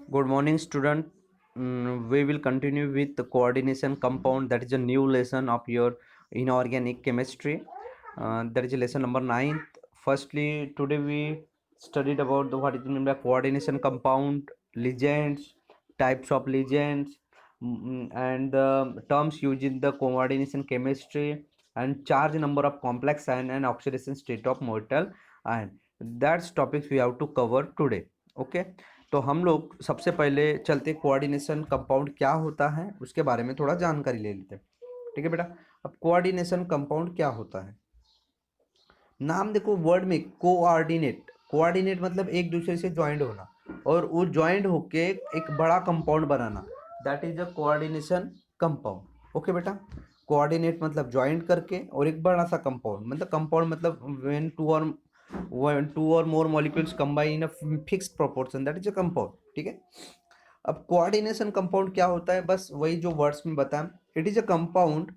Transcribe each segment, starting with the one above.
Good morning, student. We will continue with the coordination compound. That is a new lesson of your inorganic chemistry. That is lesson number 9. Firstly, today we studied about what is meant by coordination compound, ligands, types of ligands, and the terms used in the coordination chemistry, and charge number of complex ion and oxidation state of metal ion. That's topics we have to cover today. Okay. तो हम लोग सबसे पहले चलते coordination compound क्या होता है उसके बारे में थोड़ा जानकारी ले लेते हैं। ठीक है बेटा। अब कोऑर्डिनेशन कंपाउंड क्या होता है, नाम देखो वर्ड में कोऑर्डिनेट। कोऑर्डिनेट मतलब एक दूसरे से ज्वाइंट होना और वो ज्वाइंट होके एक बड़ा compound banana, that is a coordination compound. Okay बेटा। कोऑर्डिनेट मतलब ज्वाइंट करके और एक बड़ा सा कंपाउंड, मतलब कंपाउंड मतलब when two or more molecules combine in a fixed proportion, that is a compound। ठीक है। अब कोऑर्डिनेशन कंपाउंड क्या होता है, बस वही जो वर्ड्स में बताया, it is a compound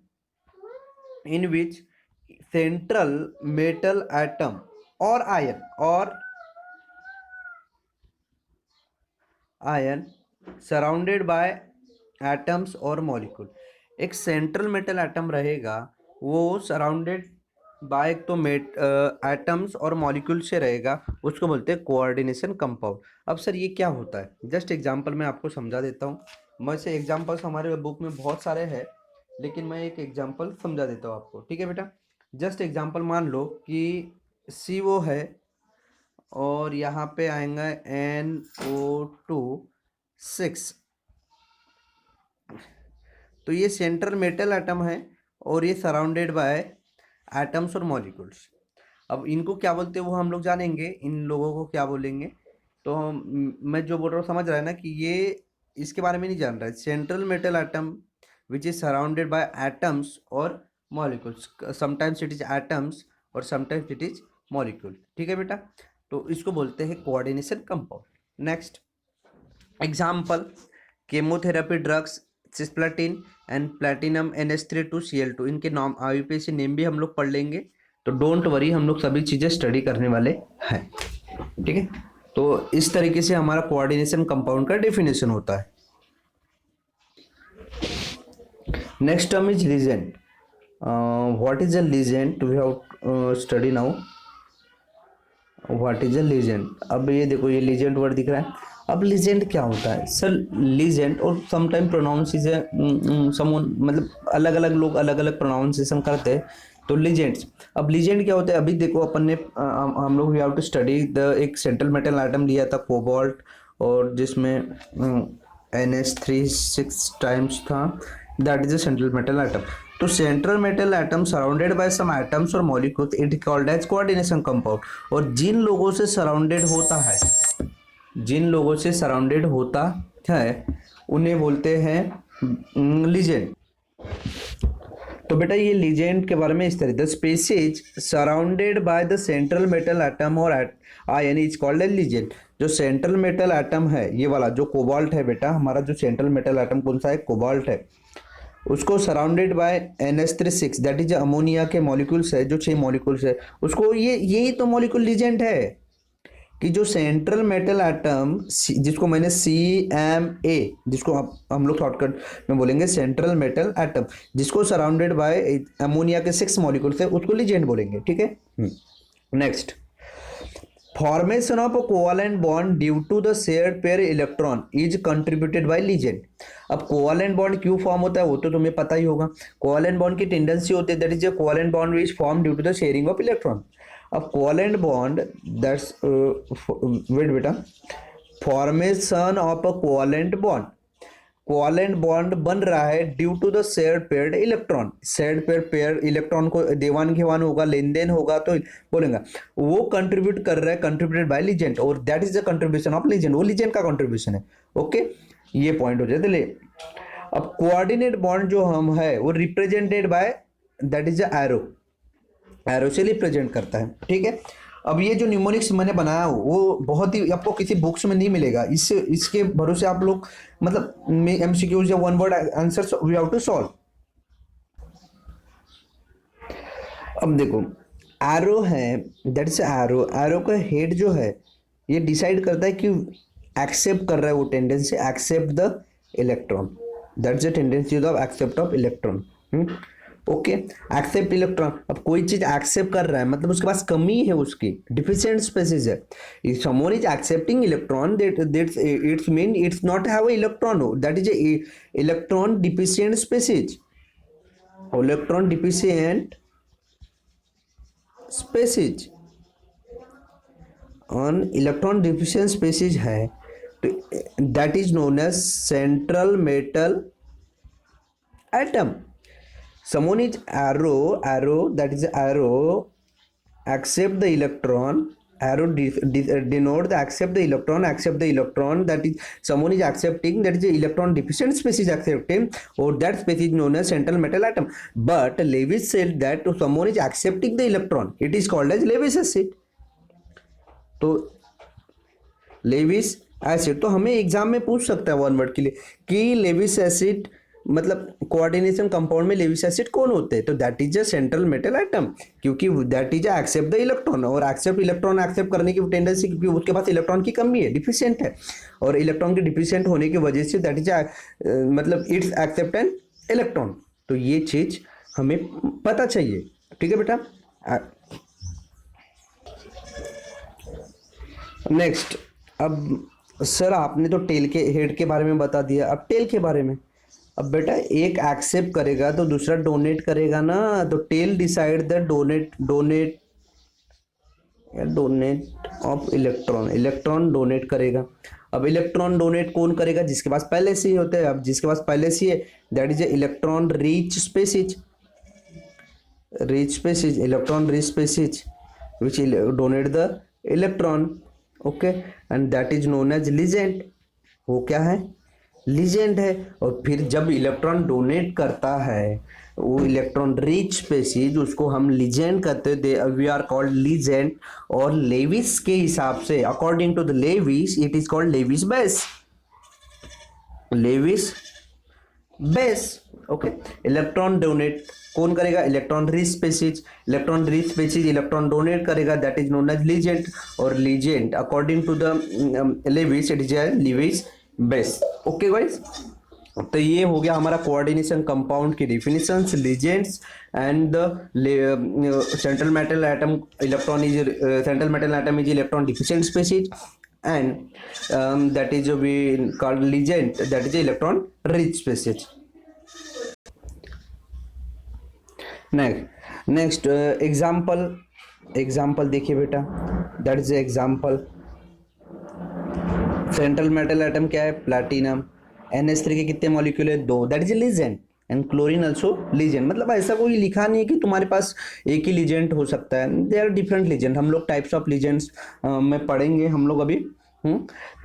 in which central metal atom or ion surrounded by atoms और molecule। एक सेंट्रल मेटल एटम रहेगा, वो सराउंडेड बाय एक तो एटम्स और मॉलिक्यूल से रहेगा, उसको बोलते हैं कोऑर्डिनेशन कंपाउंड। अब सर ये क्या होता है, जस्ट एग्जांपल मैं आपको समझा देता हूँ। वैसे एग्जांपल्स हमारे बुक में बहुत सारे हैं, लेकिन मैं एक एग्जांपल समझा देता हूँ आपको। ठीक है बेटा। जस्ट एग्जांपल मान लो कि CO है और यहाँ पे आएगा NO2 6। तो ये सेंट्रल मेटल एटम है और ये सराउंडेड बाय एटम्स और मॉलिक्यूल्स। अब इनको क्या बोलते हैं वो हम लोग जानेंगे, इन लोगों को क्या बोलेंगे। तो मैं जो बोल रहा हूँ समझ रहा है ना कि ये इसके बारे में नहीं जान रहा है। Central metal atom which is surrounded by atoms और molecules, sometimes it is atoms और समटाइम्स इट इज मॉलिक्यूल। ठीक है बेटा। तो इसको बोलते हैं coordination compound. Next example, chemotherapy drugs cisplatin and platinum NH3 2Cl2, इनके नाम IUPAC नेम भी हम लोग पढ़ लेंगे। तो डोंट वरी, हम लोग सभी चीज़ें स्टडी करने वाले हैं। ठीक है। तो इस तरीके से हमारा कोऑर्डिनेशन कंपाउंड का डेफिनेशन होता है। Next term is ligand. What is a ligand, we have study now what is a ligand. अब ये देखो, ये लीजेंड वर्ड दिख रहा है। अब लीजेंड क्या होता है सर, लीजेंड और समटाइम प्रोनाउंसिएशन समवन, मतलब अलग अलग लोग अलग अलग प्रोनाउंसिएशन करते हैं। तो लीजेंड्स, अब लीजेंड क्या होता है, अभी देखो अपन ने हम लोग we have to study the एक सेंट्रल मेटल आइटम लिया था कोबाल्ट, और जिसमें NH3 6 टाइम्स था, that is a central metal atom. तो central metal atom surrounded by some atoms और molecules, it called as coordination compound. और जिन लोगों से सराउंडेड होता है, जिन लोगों से सराउंडेड होता है उन्हें बोलते हैं लीजेंड। तो बेटा ये लीजेंड के बारे में इस तरह, the species surrounded by the central metal atom और ion is called a ligand. जो सेंट्रल मेटल एटम है, ये वाला जो कोबाल्ट है बेटा, हमारा जो सेंट्रल मेटल एटम कौन सा है, कोबाल्ट है, उसको surrounded by NH3 6, that is ammonia के मॉलिक्यूल्स है, जो 6 मॉलिक्यूल्स है, उसको ये यही तो मॉलिक्यूल लीजेंड है। कि जो सेंट्रल मेटल एटम जिसको मैंने CMA, जिसको हम लोग शॉर्टकट में बोलेंगे सेंट्रल मेटल एटम, जिसको सराउंडेड बाय अमोनिया के 6 मॉलिक्यूल्स है, उसको लीजेंड बोलेंगे। ठीक है। Next, formation of a covalent bond due to the shared pair electron is contributed by ligand. अब कोवालेंट बॉन्ड क्यों फॉर्म होता है वो तो तुम्हें पता ही होगा। कोवालेंट बॉन्ड की टेंडेंसी होती है, that is a covalent bond which form due to the sharing of electron. अब कोवालेंट बॉन्ड, दैट्स वेट बेटा, formation of a covalent bond, covalent bond बन रहा है due to the shared paired electron. Shared pair electron को देवान घेवान होगा, लेन then होगा, तो बोलेंगे वो कंट्रीब्यूट कर रहा है, कंट्रीब्यूटेड बाय लीजेंड, और that is the contribution of legend, वो लीजेंड का कंट्रीब्यूशन है। ओके, ये पॉइंट हो जाए। ले अब कोऑर्डिनेट बॉन्ड जो हम है वो represented by, that is the arrow, arrow से रिप्रेजेंट करता है। ठीक है। अब ये जो न्यूमोनिक्स मैंने बनाया वो बहुत ही आपको किसी बुक्स में नहीं मिलेगा, इससे इसके भरोसे आप लोग मतलब MCQs या one word answers we have to solve. अब देखो एरो है, दैट इज एरो, एरो का हेड जो है ये डिसाइड करता है कि एक्सेप्ट कर रहा है, वो tendency accept the electron, that's the tendency of accept of electron. Okay, accept electron. अब कोई चीज एक्सेप्ट कर रहा है मतलब उसके पास कमी है, उसकी डिफिशिएंट स्पेसिस है। If someone is accepting electron, that it's mean it's not have a electron, that is a electron deficient species. Electron deficient species on electron deficient species है, that is known as central metal atom. Someone is arrow, that is arrow accept the electron, arrow denote the accept the electron, that is someone is accepting, that is the electron deficient species accepting, or that species is known as central metal atom. But Lewis said that someone is accepting the electron, it is called as Lewis acid. तो Lewis acid, तो हमें exam में पूछ सकता है one word के लिए कि लेविस एसिड मतलब कोऑर्डिनेशन कंपाउंड में लेविस एसिड कौन होते हैं, तो that is a central metal atom, क्योंकि that is accept the electron, और एक्सेप्ट इलेक्ट्रॉन एक्सेप्ट करने की टेंडेंसी, क्योंकि उसके पास इलेक्ट्रॉन की कमी है, डिफिशिएंट है, और इलेक्ट्रॉन के डिफिशिएंट होने की वजह से दैट इज मतलब इट्स एक्सेप्ट एन इलेक्ट्रॉन। तो ये चीज हमें पता चाहिए, ठीक है बेटा। नेक्स्ट, अब सर आपने तो टेल के हेड के बारे में बता दिया, अब टेल के बारे में। अब बेटा एक एक्सेप्ट करेगा तो दूसरा डोनेट करेगा ना, तो tell decide the donate of electron, electron donate करेगा। अब इलेक्ट्रॉन डोनेट कौन करेगा, जिसके पास पहले से ही होते हैं। अब जिसके पास पहले से है that is electron rich species, electron rich species which donate the electron, okay, and that is known as ligand. वो क्या है, लिजेंड है। और फिर जब इलेक्ट्रॉन डोनेट करता है वो इलेक्ट्रॉन रिच स्पेसीज, उसको हम लिजेंड कहते हैं, वी आर कॉल्ड लिजेंड। और लेविस के हिसाब से, according to the Lewis, it is called Lewis base, Lewis base, okay. Electron donate कौन करेगा, electron rich species, electron rich species electron donate करेगा, that is known as ligand. और ligand according to the Lewis, it is Lewis base, okay guys. तो ये हो गया हमारा coordination compound की definitions, ligands and the central metal atom electron is central metal atom is electron deficient species, and that is we called legend, that is electron rich species. next example देखिए बेटा, that is example। Central metal atom क्या है, platinum. NH3 के कितने molecule है, 2, that is legend. And chlorine also legend, मतलब ऐसा कोई लिखा नहीं है कि तुम्हारे पास एक ही लीजेंड हो सकता है, दे आर डिफरेंट लीजेंड। हम लोग टाइप्स ऑफ लीजेंड्स में पढ़ेंगे हम लोग अभी,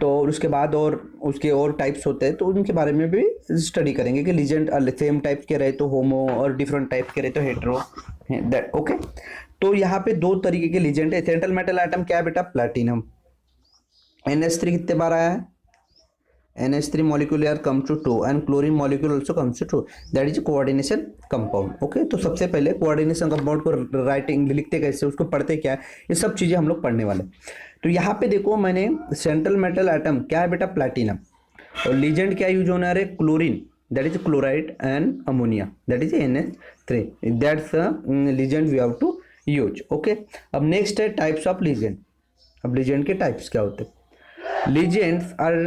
तो उसके बाद और उसके और टाइप्स होते हैं, तो उनके बारे में भी स्टडी करेंगे कि लीजेंड सेम टाइप के रहे तो होमो, और डिफरेंट टाइप के रहे तो हेट्रो, दैट ओके। तो यहाँ पे 2 तरीके के लीजेंड है। सेंट्रल मेटल एटम क्या है बेटा, प्लैटिनम। NH3 कितने बार आया है, NH3 molecule comes to 2 and chlorine molecule also comes to 2, that is coordination compound, okay। तो सबसे पहले coordination compound को राइटिंग लिखते कैसे, उसको पढ़ते क्या है, ये सब चीज़ें हम लोग पढ़ने वाले। तो यहाँ पे देखो मैंने सेंट्रल मेटल एटम क्या है बेटा, प्लैटिनम, और लीजेंड क्या यूज होना है, chlorine, that is chloride and ammonia, that is NH3, that's ligand we have to use, okay. अब नेक्स्ट है टाइप्स ऑफ लीजेंड। अब लीजेंड के टाइप्स क्या होते हैं, legends are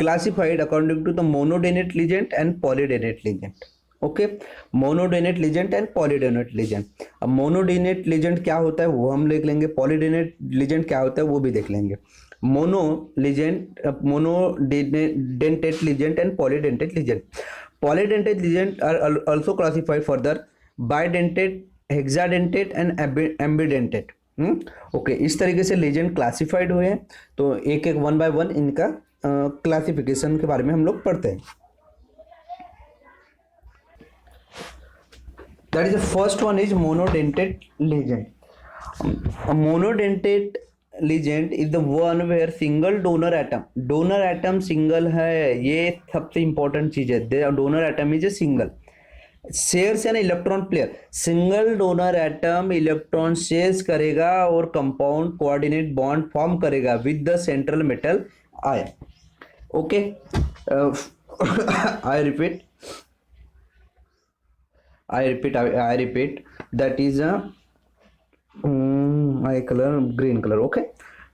classified according to the monodonate legend and polydonate legend, okay। monodonate legend and polydonate legend। अब monodonate legend क्या होता है वो हम देख लेंगे, polydonate legend क्या होता है वो भी देख लेंगे। monodentate legend and polydentate legend। polydentate legend are also classified further bidentate, hexadentate and ambidentate, okay. इस तरीके से लेजेंड क्लासिफाइड हुए हैं, तो एक एक 1 by 1 इनका क्लासिफिकेशन के बारे में हम लोग पढ़ते हैं। That is the first one is monodentate ligand. Monodentate ligand is the one where single donor atom single है, ये सबसे इंपॉर्टेंट चीज है, donor atom is a single, shares an electron pair, single donor atom electron shares करेगा और compound coordinate bond form करेगा with the central metal ion. Okay. I repeat. I repeat. That is a my color green color. Okay.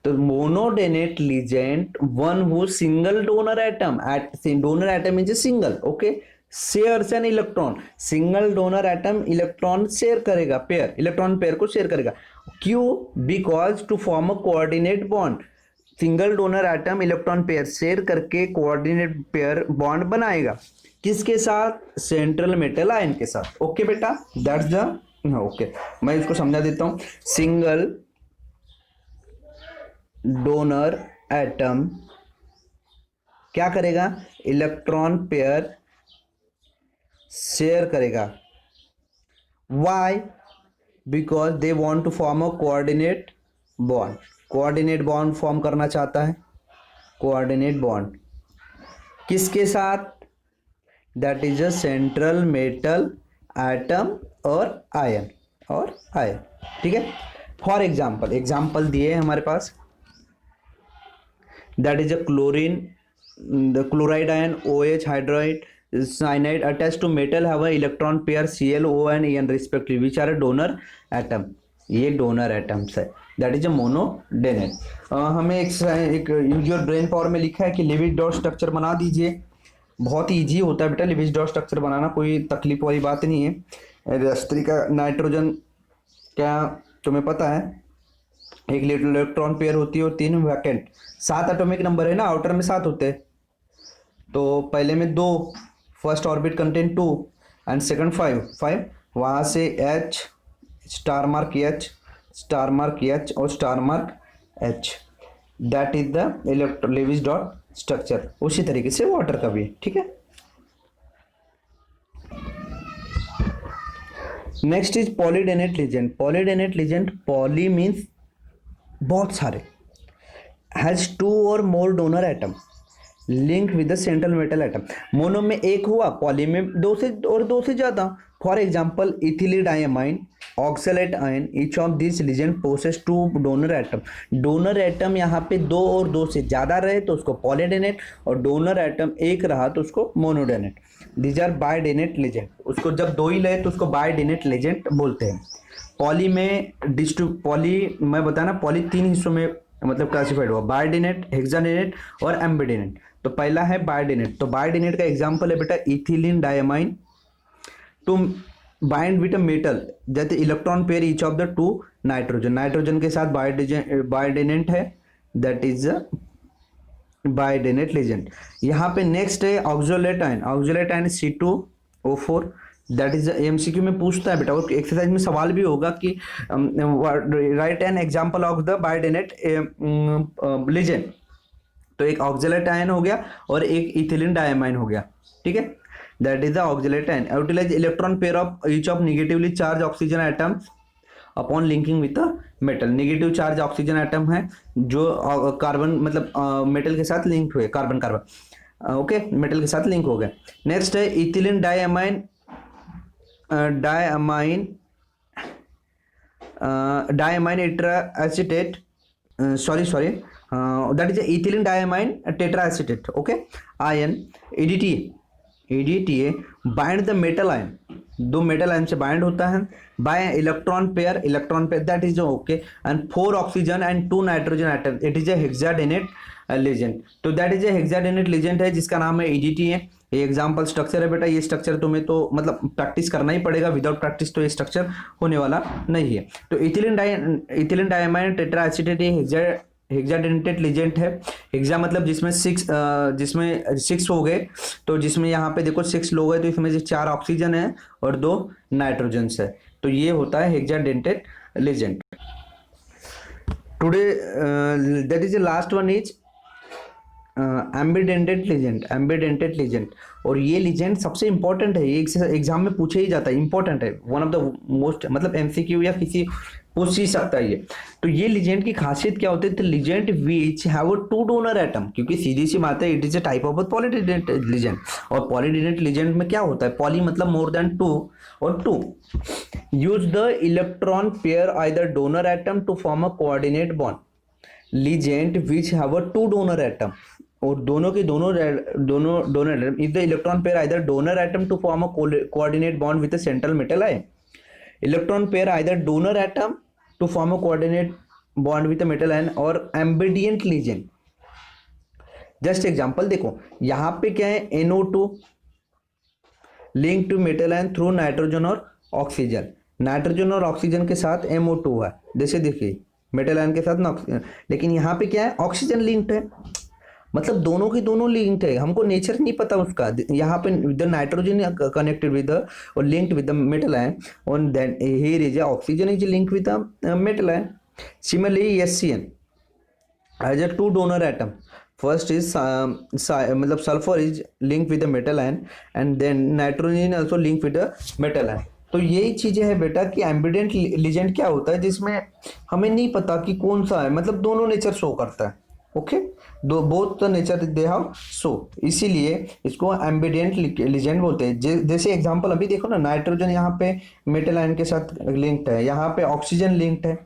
तो monodenate ligand, one whose single donor atom at donor atom is a single. Okay. Shares an electron, single donor atom electron share करेगा, pair electron pair को share करेगा. क्यों? Because to form a coordinate bond, single donor atom electron pair share करके coordinate pair bond बनाएगा. किसके साथ? Central metal ion के साथ. ओके बेटा, दैट्स द ओके. मैं इसको समझा देता हूं. सिंगल डोनर एटम क्या करेगा? इलेक्ट्रॉन पेयर शेयर करेगा. Why? Because they want to form a coordinate bond. Coordinate bond form करना चाहता है. कोऑर्डिनेट बॉन्ड किसके साथ? That is a central metal atom और आयन. ठीक है. फॉर एग्जाम्पल, एग्जाम्पल दिए हमारे पास. That is a chlorine, the chloride ion, OH hydride cyanide attached to metal have a electron pair Cl, O and En respectively, which are a donor atom. ये donor atoms है. That is a monodentate. हमें एक your brain power में लिखा है कि लिविज dot structure बना दीजिए. बहुत इजी होता है बेटा लिविज डॉट स्ट्रक्चर बनाना, कोई तकलीफ वाली बात नहीं है. रस्त्री का नाइट्रोजन क्या तुम्हें पता है? एक इलेक्ट्रॉन पेयर होती है और 3 वैकेंट. 7 एटॉमिक नंबर है ना, आउटर में 7 होते हैं. तो पहले में 2, first orbit contain 2 and second 5. वहाँ से H star mark H star mark H और star mark H. That is the Lewis dot structure. उसी तरीके से वाटर का भी. ठीक है. Next is polydentate ligand. Polydentate ligand, poly means बहुत सारे, हैज 2 और more donor atom link with the central metal atom. Mono में एक हुआ, पॉली में 2 से और 2 से ज्यादा. For example ethylenediamine, oxalate ion, each of this ligand possess 2 donor atom. Donor atom यहाँ पे 2 और 2 से ज्यादा रहे तो उसको पॉलीडेनेट, और डोनर एटम एक रहा तो उसको monodentate. These are bidentate ligand. उसको जब 2 ही रहे तो उसको बायडेनेट लीजेंड बोलते हैं. पॉली में पॉली मैं बताना, पॉली 3 हिस्सों में मतलब क्लासिफाइड हुआ, बायडेनेट, हेक्साडेनेट और एम्बिडेनेट. तो पहला है बायडेनेट. तो बायडेनेट का एग्जांपल है बेटा ethylene diamine to bind with a metal, जैसे electron pair each of the 2 nitrogen. Nitrogen के साथ बायडेनेट है, that is a bidentate ligand. यहाँ पे नेक्स्ट है oxalate ion. Oxalate ion C2O4. That is MCQ में पूछता है बेटा, और एक्सरसाइज में सवाल भी होगा कि write an example of the bidentate ligand. तो एक ऑक्सलेट आयन हो गया और एक इथिलीन डायमाइन हो गया. ठीक है. That is the oxalate ion. Utilise electron pair of each of negatively charge oxygen atoms upon linking with the metal. Negative charge oxygen atom है जो कार्बन मतलब मेटल के साथ लिंक हुए, कार्बन ओके मेटल के साथ लिंक हो गए. नेक्स्ट है ethylene diamine, diamine tetraacetate, sorry that is a ethylene diamine tetracetate. Okay. Ion EDTA bind the metal ion. 2 metal ion से बाइंड होता है by electron pair that is okay and 4 oxygen and 2 nitrogen atom. It is a hexadentate ligand. तो that is a hexadentate ligand है जिसका नाम है EDTA. ये example structure है बेटा. ये स्ट्रक्चर तुम्हें तो मतलब प्रैक्टिस करना ही पड़ेगा, विदाउट प्रैक्टिस तो ये स्ट्रक्चर होने वाला नहीं है. तो इथिलीन डायमाइन टेट्राएसिटेट हेक्साडेनेटेड लीजेंड है. हेक्सा मतलब जिसमें 6 हो गए, तो जिसमें यहाँ पे देखो 6 लोग हैं तो इसमें से 4 ऑक्सीजन है और 2 नाइट्रोजन है. तो ये होता है hexadentated ligand. Today that is the last one is ambidentate ligand. और ये लीजेंड सबसे इंपॉर्टेंट है, ये एग्जाम में पूछे ही जाता है, इंपॉर्टेंट है, वन ऑफ द मोस्ट मतलब MCQ या किसी पूछ ही सकता है ये. तो ये लीजेंड की खासियत क्या होती है? तो ligand which have a 2 donor atom, क्योंकि सीधी सी बात है it is a type of polydentate ligand. और पॉलीडेनेट लीजेंड में क्या होता है? पॉली मतलब मोर देन 2 और 2. Use the electron pair either donor atom to form a coordinate bond. Ligand which have a two donor atom, और दोनों के दोनों donor atom, if the electron pair either donor atom to form a coordinate bond with a central metal ion, electron pair either donor atom to form a coordinate bond with a metal ion और ambidentate legend. Just example देखो, यहाँ पे क्या है, NO2 link to metal ion through nitrogen और oxygen, nitrogen और oxygen के साथ MO2 है, जैसे देखिए मेटल आयन के साथ ना ऑक्सीजन, लेकिन यहाँ पे क्या है, ऑक्सीजन लिंक्ड है, मतलब दोनों की दोनों लिंक्ड है, हमको नेचर नहीं पता उसका। यहाँ पे द नाइट्रोजन कनेक्टेड विद और linked with the metal ion, और then here is oxygen is linked with the metal ion. Similarly SCN has a two donor atom, first is मतलब sulfur is linked with the metal ion and then nitrogen also linked with the metal ion। तो यही चीजें हैं बेटा कि ambient legend क्या होता है, जिसमें हमें नहीं पता कि कौन सा है, मतलब दोनों नेचर शो करता है। ओके, दो both the nature they have show, इसीलिए इसको एम्बिडेंट लीजेंट बोलते हैं। जैसे एग्जांपल अभी देखो ना, नाइट्रोजन यहाँ पे मेटल आयन के साथ लिंक्ड है, यहाँ पे ऑक्सीजन लिंक्ड है,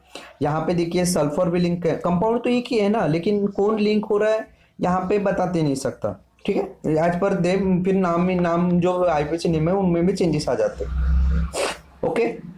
यहाँ पे देखिए सल्फर भी लिंक है, कंपाउंड तो एक ही है ना, लेकिन कौन लिंक हो रहा है यहाँ पे बताते नहीं सकता। ठीक है, एज पर दे फिर नाम जो IPC नेम है उनमें भी चेंजेस आ जाते हैं। ओके।